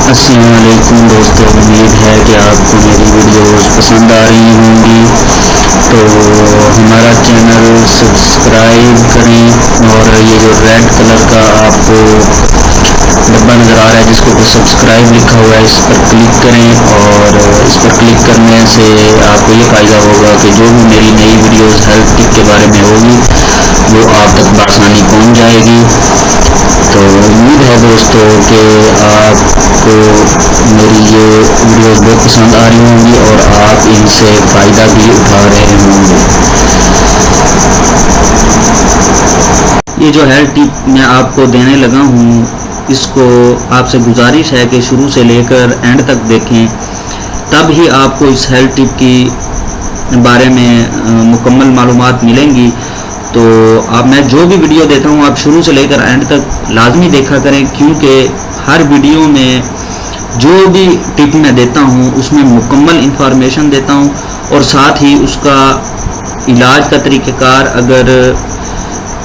السلام علیکم دوستوں، امید ہے کہ آپ کو میری ویڈیوز پسند آ رہی ہوں گی، تو ہمارا چینل سبسکرائب کریں اور یہ جو ریڈ کلر کا آپ کو ڈبہ نظر آ رہا ہے جس کے اوپر سبسکرائب لکھا ہوا ہے، اس پر کلک کریں اور اس پر کلک کرنے سے آپ کو یہ فائدہ ہوگا کہ جو بھی میری نئی ویڈیوز ہیلتھ ٹپ کے بارے میں ہوگی وہ آپ تک بآسانی پہنچ جائے گی۔ تو امید ہے دوستوں کہ آپ کو میری یہ ویڈیوز بہت پسند آ رہی ہوں گی اور آپ ان سے فائدہ بھی اٹھا رہے ہوں گے۔ یہ جو ہیلتھ ٹپ میں آپ کو دینے لگا ہوں، اس کو آپ سے گزارش ہے کہ شروع سے لے کر اینڈ تک دیکھیں، تب ہی آپ کو اس ہیلتھ ٹپ کی بارے میں مکمل معلومات ملیں گی۔ تو میں جو بھی ویڈیو دیتا ہوں آپ شروع سے لے کر اینڈ تک لازمی دیکھا کریں، کیونکہ ہر ویڈیو میں جو بھی ٹپ میں دیتا ہوں اس میں مکمل انفارمیشن دیتا ہوں، اور ساتھ ہی اس کا علاج کا طریقہ کار اگر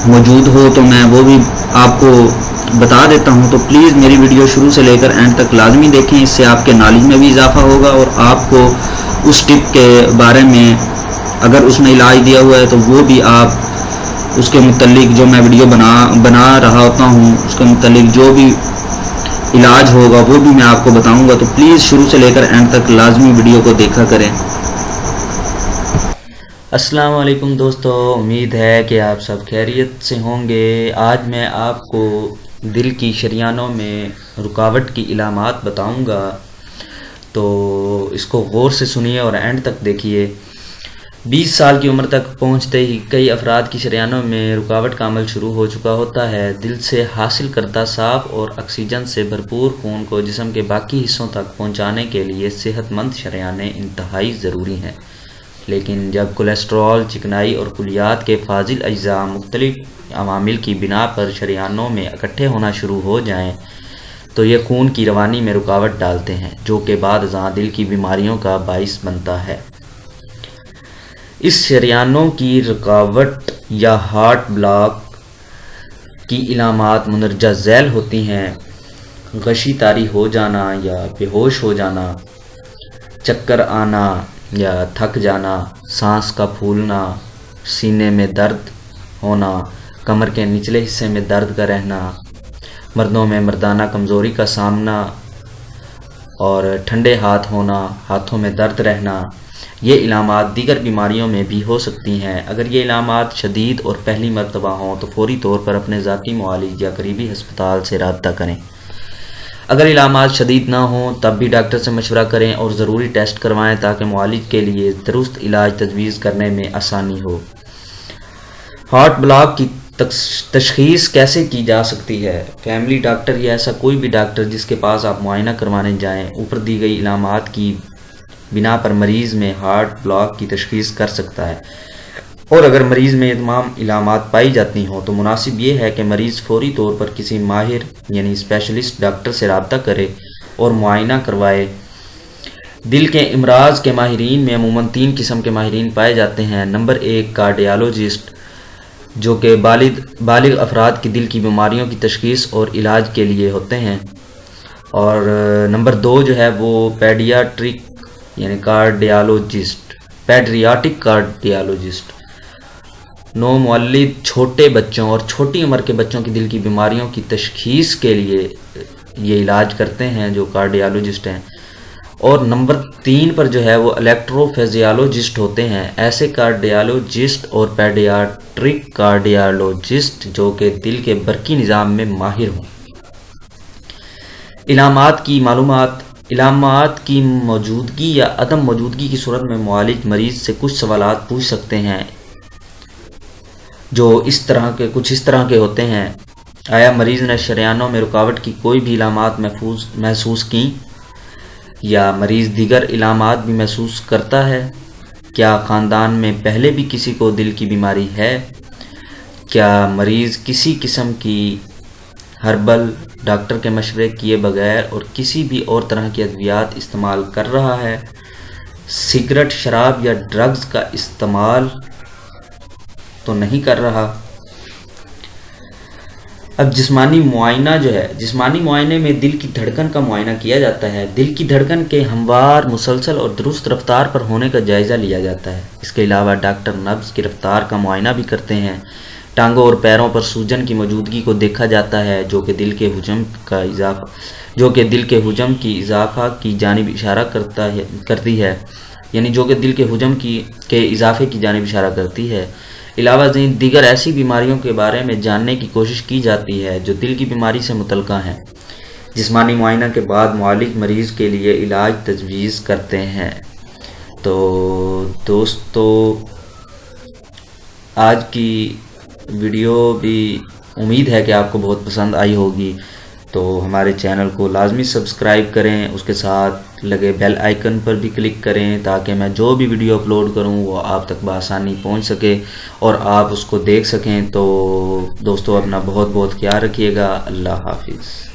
موجود ہو تو میں وہ بھی آپ کو بتا دیتا ہوں۔ تو پلیز میری ویڈیو شروع سے لے کر اینڈ تک لازمی دیکھیں، اس سے آپ کے نالج میں بھی اضافہ ہوگا اور آپ کو اس ٹپ کے بارے میں اگر اس میں علاج دیا ہوا ہے تو وہ بھی آپ اس کے متعلق جو میں ویڈیو بنا رہا ہوتا ہوں اس کے متعلق جو بھی علاج ہوگا وہ بھی میں آپ کو بتاؤں گا۔ تو پلیز شروع سے لے کر اینڈ تک لازمی ویڈیو کو دیکھا کریں۔ السلام علیکم دوستو، امید ہے کہ آپ سب خیریت سے ہوں گے۔ آج میں آپ کو دل کی شریانوں میں رکاوٹ کی علامات بتاؤں گا، تو اس کو غور سے سنیے اور اینڈ تک دیکھیے۔ 20 سال کی عمر تک پہنچتے ہی کئی افراد کی شریانوں میں رکاوٹ کا عمل شروع ہو چکا ہوتا ہے۔ دل سے حاصل کردہ صاف اور آکسیجن سے بھرپور خون کو جسم کے باقی حصوں تک پہنچانے کے لیے صحت مند شریانیں انتہائی ضروری ہیں، لیکن جب کولیسٹرول، چکنائی اور کلیات کے فاضل اجزاء مختلف عوامل کی بنا پر شریانوں میں اکٹھے ہونا شروع ہو جائیں تو یہ خون کی روانی میں رکاوٹ ڈالتے ہیں، جو کہ بعد ازاں دل کی بیماریوں کا باعث بنتا ہے۔ اس شریانوں کی رکاوٹ یا ہارٹ بلاک کی علامات مندرجہ ذیل ہوتی ہیں: غشی طاری ہو جانا یا بے ہوش ہو جانا، چکر آنا یا تھک جانا، سانس کا پھولنا، سینے میں درد ہونا، کمر کے نچلے حصے میں درد کا رہنا، مردوں میں مردانہ کمزوری کا سامنا اور ٹھنڈے ہاتھ ہونا، ہاتھوں میں درد رہنا۔ یہ علامات دیگر بیماریوں میں بھی ہو سکتی ہیں۔ اگر یہ علامات شدید اور پہلی مرتبہ ہوں تو فوری طور پر اپنے ذاتی معالج یا قریبی ہسپتال سے رابطہ کریں۔ اگر علامات شدید نہ ہوں تب بھی ڈاکٹر سے مشورہ کریں اور ضروری ٹیسٹ کروائیں تاکہ معالج کے لیے درست علاج تجویز کرنے میں آسانی ہو۔ ہارٹ بلاک کی تشخیص کیسے کی جا سکتی ہے؟ فیملی ڈاکٹر یا ایسا کوئی بھی ڈاکٹر جس کے پاس آپ معائنہ کروانے جائیں، اوپر دی گئی علامات کی بنا پر مریض میں ہارٹ بلاک کی تشخیص کر سکتا ہے، اور اگر مریض میں یہ تمام علامات پائی جاتی ہوں تو مناسب یہ ہے کہ مریض فوری طور پر کسی ماہر یعنی اسپیشلسٹ ڈاکٹر سے رابطہ کرے اور معائنہ کروائے۔ دل کے امراض کے ماہرین میں عموماً 3 قسم کے ماہرین پائے جاتے ہیں۔ نمبر 1 کارڈیالوجسٹ، جو کہ بالغ افراد کی دل کی بیماریوں کی تشخیص اور علاج کے لیے ہوتے ہیں، اور نمبر 2 جو ہے وہ پیڈیاٹرک یعنی پیڈریاٹک کارڈیالوجسٹ، نومولد چھوٹے بچوں اور چھوٹی عمر کے بچوں کی دل کی بیماریوں کی تشخیص کے لیے یہ علاج کرتے ہیں، جو کارڈیالوجسٹ ہیں۔ اور نمبر 3 پر جو ہے وہ الیکٹرو فیزیالوجسٹ ہوتے ہیں، ایسے کارڈیالوجسٹ اور پیڈیاٹرک کارڈیالوجسٹ جو کہ دل کے برقی نظام میں ماہر ہوں۔ علامات کی معلومات: علامات کی موجودگی یا عدم موجودگی کی صورت میں معالج مریض سے کچھ سوالات پوچھ سکتے ہیں جو کچھ اس طرح کے ہوتے ہیں: آیا مریض نے شریانوں میں رکاوٹ کی کوئی بھی علامات محسوس کی، یا مریض دیگر علامات بھی محسوس کرتا ہے؟ کیا خاندان میں پہلے بھی کسی کو دل کی بیماری ہے؟ کیا مریض کسی قسم کی ہربل ڈاکٹر کے مشورے کیے بغیر اور کسی بھی اور طرح کی ادویات استعمال کر رہا ہے؟ سگریٹ، شراب یا ڈرگز کا استعمال تو نہیں کر رہا؟ اب جسمانی معائنہ جو ہے، جسمانی معائنے میں دل کی دھڑکن کا معائنہ کیا جاتا ہے۔ دل کی دھڑکن کے ہموار، مسلسل اور درست رفتار پر ہونے کا جائزہ لیا جاتا ہے۔ اس کے علاوہ ڈاکٹر نبض کی رفتار کا معائنہ بھی کرتے ہیں۔ ٹانگوں اور پیروں پر سوجن کی موجودگی کو دیکھا جاتا ہے، جو کہ دل کے حجم کی اضافہ کی جانب اشارہ کرتی ہے، یعنی جو کہ دل کے حجم کے اضافے کی جانب اشارہ کرتی ہے۔ علاوہ ازیں دیگر ایسی بیماریوں کے بارے میں جاننے کی کوشش کی جاتی ہے جو دل کی بیماری سے متعلقہ ہیں۔ جسمانی معائنہ کے بعد معالج مریض کے لیے علاج تجویز کرتے ہیں۔ تو دوستو، آج کی ویڈیو بھی امید ہے کہ آپ کو بہت پسند آئی ہوگی، تو ہمارے چینل کو لازمی سبسکرائب کریں، اس کے ساتھ لگے بیل آئیکن پر بھی کلک کریں تاکہ میں جو بھی ویڈیو اپلوڈ کروں وہ آپ تک بآسانی پہنچ سکے اور آپ اس کو دیکھ سکیں۔ تو دوستو، اپنا بہت بہت خیال رکھیے گا۔ اللہ حافظ۔